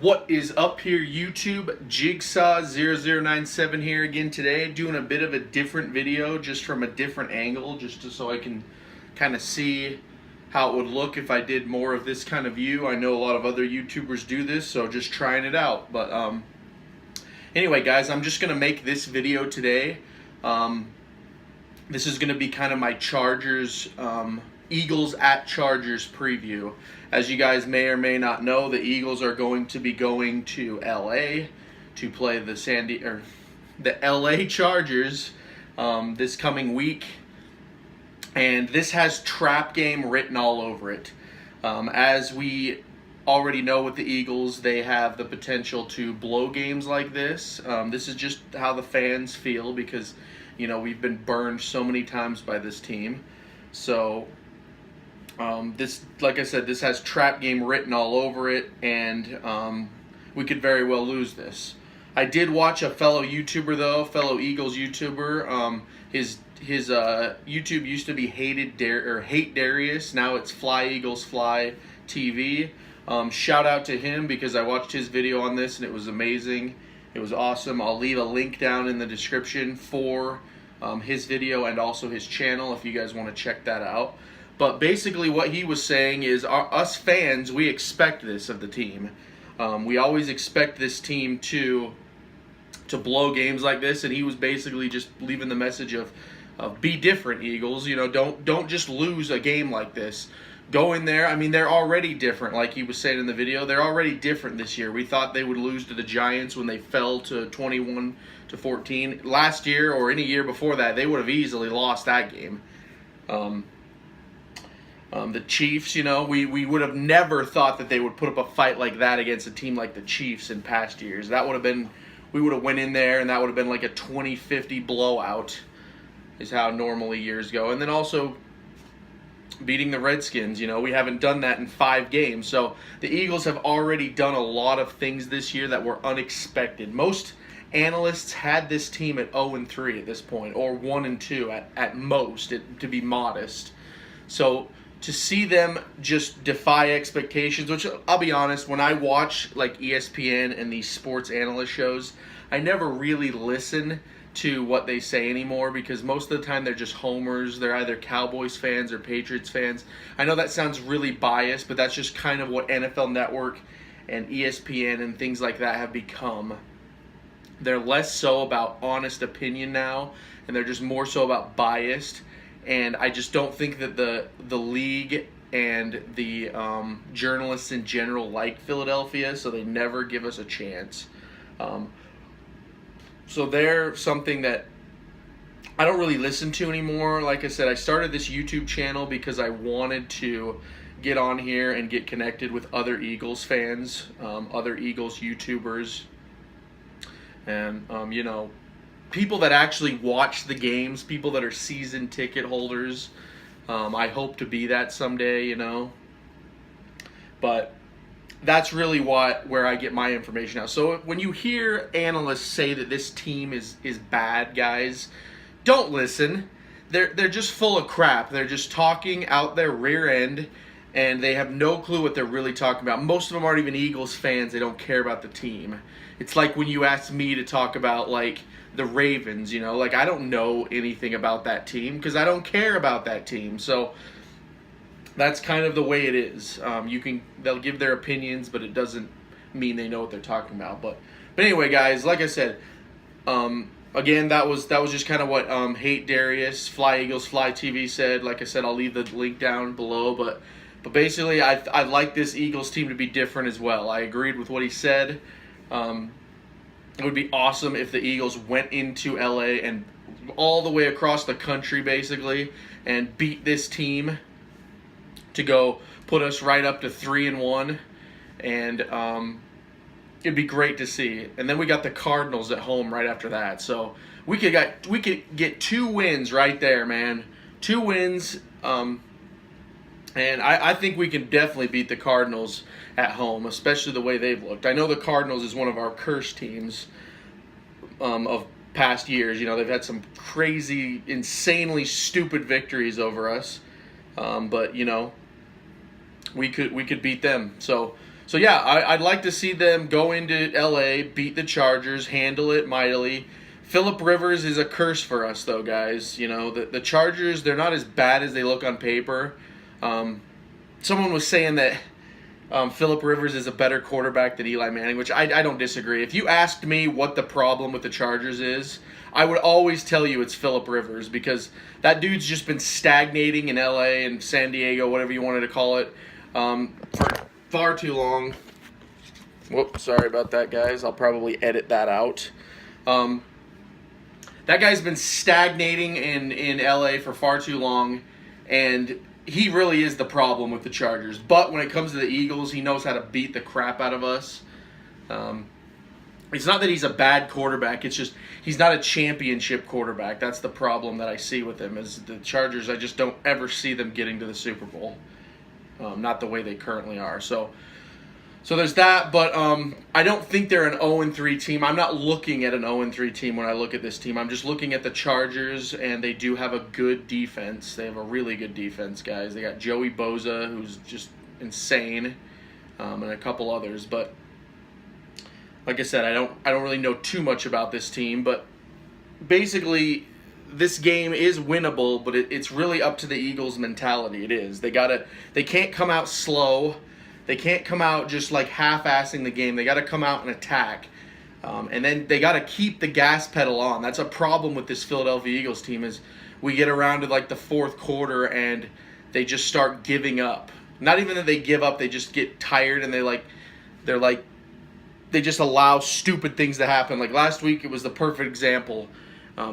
What is up here, YouTube? Jigsaw0097 here again today, doing a bit of a different video, just from a different angle, so I can kind of see how it would look if I did more of this kind of view. I know a lot of other YouTubers do this, so just trying it out. But anyway, guys, I'm just gonna make this video today. This is gonna be kind of my Chargers, Eagles at Chargers preview. As you guys may or may not know, the Eagles are going to be going to LA to play the LA Chargers this coming week, and this has trap game written all over it. As we already know with the Eagles, they have the potential to blow games like this. This is just how the fans feel because, you know, we've been burned so many times by this team. So this, like I said, this has trap game written all over it, and we could very well lose this. I did watch a fellow YouTuber though, fellow Eagles YouTuber. His YouTube used to be Hate Darius. Now it's Fly Eagles Fly TV. Shout out to him because I watched his video on this and it was amazing. It was awesome. I'll leave a link down in the description for his video and also his channel if you guys want to check that out. But basically what he was saying is us fans, we expect this of the team. We always expect this team to blow games like this, and he was basically just leaving the message of be different, Eagles. You know, don't just lose a game like this. Go in there. I mean, they're already different, like he was saying in the video. They're already different this year. We thought they would lose to the Giants when they fell to 21-14. Last year or any year before that, they would have easily lost that game. The Chiefs, you know, we would have never thought that they would put up a fight like that against a team like the Chiefs in past years. That would have been, we would have went in there and that would have been like a 20-50 blowout is how normally years go. And then also beating the Redskins, you know, we haven't done that in 5 games. So the Eagles have already done a lot of things this year that were unexpected. Most analysts had this team at 0-3 at this point, or 1-2 at most, to be modest. So to see them just defy expectations, which I'll be honest, when I watch like ESPN and these sports analyst shows, I never really listen to what they say anymore because most of the time they're just homers. They're either Cowboys fans or Patriots fans. I know that sounds really biased, but that's just kind of what NFL Network and ESPN and things like that have become. They're less so about honest opinion now, and they're just more so about biased. And I just don't think that the league and the journalists in general like Philadelphia, so they never give us a chance. So they're something that I don't really listen to anymore. Like I said, I started this YouTube channel because I wanted to get on here and get connected with other Eagles fans, other Eagles YouTubers, and you know, people that actually watch the games, people that are season ticket holders. I hope to be that someday, you know. But that's really where I get my information out. So when you hear analysts say that this team is bad, guys, don't listen. They're just full of crap. They're just talking out their rear end, and they have no clue what they're really talking about. Most of them aren't even Eagles fans. They don't care about the team. It's like when you ask me to talk about like the Ravens, you know, like I don't know anything about that team because I don't care about that team. So that's kind of the way it is. They'll give their opinions, but it doesn't mean they know what they're talking about. But anyway, guys, like I said, again, that was just kind of what Hate Darius, Fly Eagles Fly TV said. Like I said, I'll leave the link down below. But basically, I like this Eagles team to be different as well. I agreed with what he said. It would be awesome if the Eagles went into LA and all the way across the country, basically, and beat this team to go put us right up to 3-1, and it'd be great to see. And then we got the Cardinals at home right after that, so we could get 2 wins right there, man. 2 wins, and I think we can definitely beat the Cardinals at home, especially the way they've looked. I know the Cardinals is one of our cursed teams of past years. You know, they've had some crazy, insanely stupid victories over us, but you know, we could beat them. So So yeah, I'd like to see them go into LA, beat the Chargers, handle it mightily. Phillip Rivers is a curse for us, though, guys. You know, the Chargers, they're not as bad as they look on paper. Someone was saying that Phillip Rivers is a better quarterback than Eli Manning, which I don't disagree. If you asked me what the problem with the Chargers is, I would always tell you it's Phillip Rivers, because that dude's just been stagnating in LA and San Diego, whatever you wanted to call it, for far too long. Whoops, sorry about that, guys. I'll probably edit that out. That guy's been stagnating in LA for far too long, and he really is the problem with the Chargers. But when it comes to the Eagles, he knows how to beat the crap out of us. It's not that he's a bad quarterback. It's just he's not a championship quarterback. That's the problem that I see with him. Is the Chargers, I just don't ever see them getting to the Super Bowl. Not the way they currently are. So there's that. But I don't think they're an 0-3 team. I'm not looking at an 0-3 team when I look at this team. I'm just looking at the Chargers, and they do have a good defense. They have a really good defense, guys. They got Joey Bosa, who's just insane, and a couple others. But like I said, I don't really know too much about this team, but basically this game is winnable, but it's really up to the Eagles' mentality. It is. They can't come out slow. They can't come out just like half-assing the game. They got to come out and attack. And then they got to keep the gas pedal on. That's a problem with this Philadelphia Eagles team, is we get around to like the fourth quarter and they just start giving up. Not even that they give up, they just get tired, and they just allow stupid things to happen. Like last week, it was the perfect example.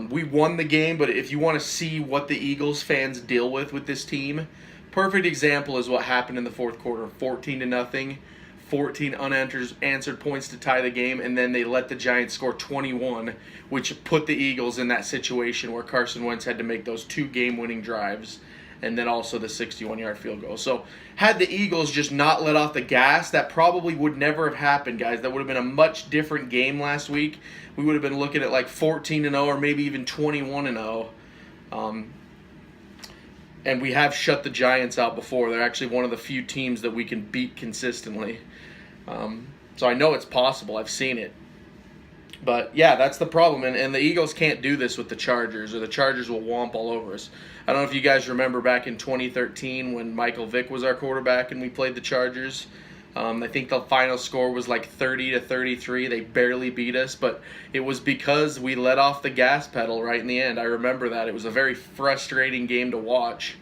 We won the game, but if you want to see what the Eagles fans deal with this team, perfect example is what happened in the fourth quarter. 14-0, 14 unanswered points to tie the game, and then they let the Giants score 21, which put the Eagles in that situation where Carson Wentz had to make those 2 game-winning drives, and then also the 61-yard field goal. So had the Eagles just not let off the gas, that probably would never have happened, guys. That would have been a much different game last week. We would have been looking at like 14-0 or maybe even 21-0. And we have shut the Giants out before. They're actually one of the few teams that we can beat consistently. So I know it's possible. I've seen it. But, yeah, that's the problem. And the Eagles can't do this with the Chargers, or the Chargers will whomp all over us. I don't know if you guys remember back in 2013 when Michael Vick was our quarterback and we played the Chargers. I think the final score was like 30-33. They barely beat us, but it was because we let off the gas pedal right in the end. I remember that. It was a very frustrating game to watch.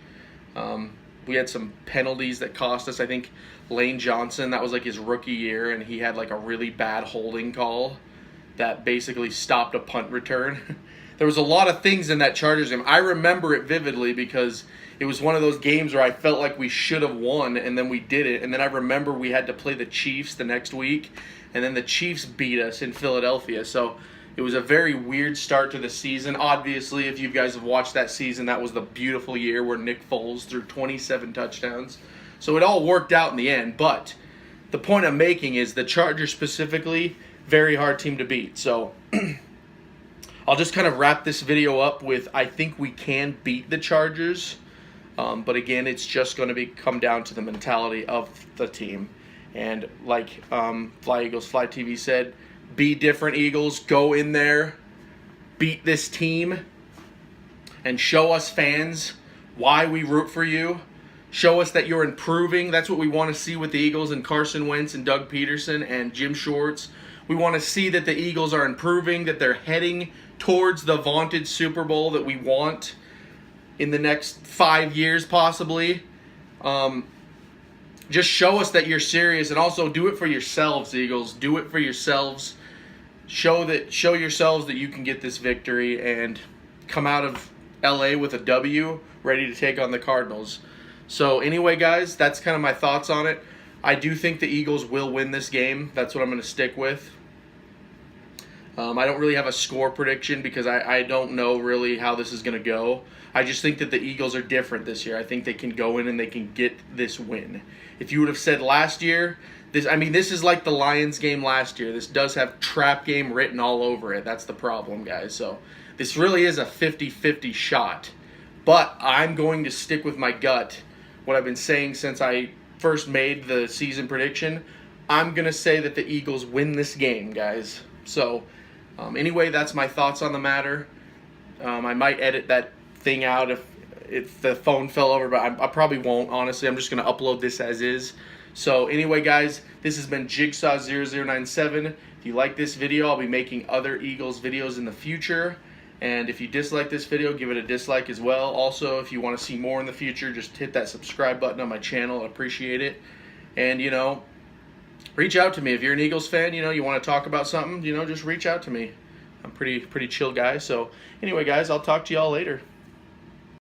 We had some penalties that cost us. I think Lane Johnson, that was like his rookie year, and he had like a really bad holding call that basically stopped a punt return. There was a lot of things in that Chargers game. I remember it vividly because it was one of those games where I felt like we should have won, and then we did it. And then I remember we had to play the Chiefs the next week, and then the Chiefs beat us in Philadelphia. So it was a very weird start to the season. Obviously, if you guys have watched that season, that was the beautiful year where Nick Foles threw 27 touchdowns. So it all worked out in the end. But the point I'm making is the Chargers specifically, very hard team to beat. So I'll just kind of wrap this video up with I think we can beat the Chargers. But again, it's just going to come down to the mentality of the team. And like Fly Eagles Fly TV said, be different, Eagles. Go in there, beat this team, and show us fans why we root for you. Show us that you're improving. That's what we want to see with the Eagles and Carson Wentz and Doug Peterson and Jim Schwartz. We want to see that the Eagles are improving, that they're heading towards the vaunted Super Bowl that we want in the next 5 years possibly. Just show us that you're serious, and also do it for yourselves, Eagles. Do it for yourselves. Show yourselves that you can get this victory and come out of LA with a W, ready to take on the Cardinals. So anyway, guys, that's kind of my thoughts on it. I do think the Eagles will win this game. That's what I'm going to stick with. I don't really have a score prediction because I don't know really how this is going to go. I just think that the Eagles are different this year. I think they can go in and they can get this win. If you would have said last year, this is like the Lions game last year. This does have trap game written all over it. That's the problem, guys. So this really is a 50-50 shot. But I'm going to stick with my gut, what I've been saying since I first made the season prediction. I'm going to say that the Eagles win this game, guys. So, anyway, that's my thoughts on the matter. I might edit that thing out if the phone fell over, but I probably won't, honestly. I'm just going to upload this as is. So, anyway, guys, this has been Jigsaw0097. If you like this video, I'll be making other Eagles videos in the future. And if you dislike this video, give it a dislike as well. Also, if you want to see more in the future, just hit that subscribe button on my channel. I appreciate it. And, you know, reach out to me. If you're an Eagles fan, you know, you want to talk about something, you know, just reach out to me. I'm pretty chill guy. So, anyway, guys, I'll talk to y'all later.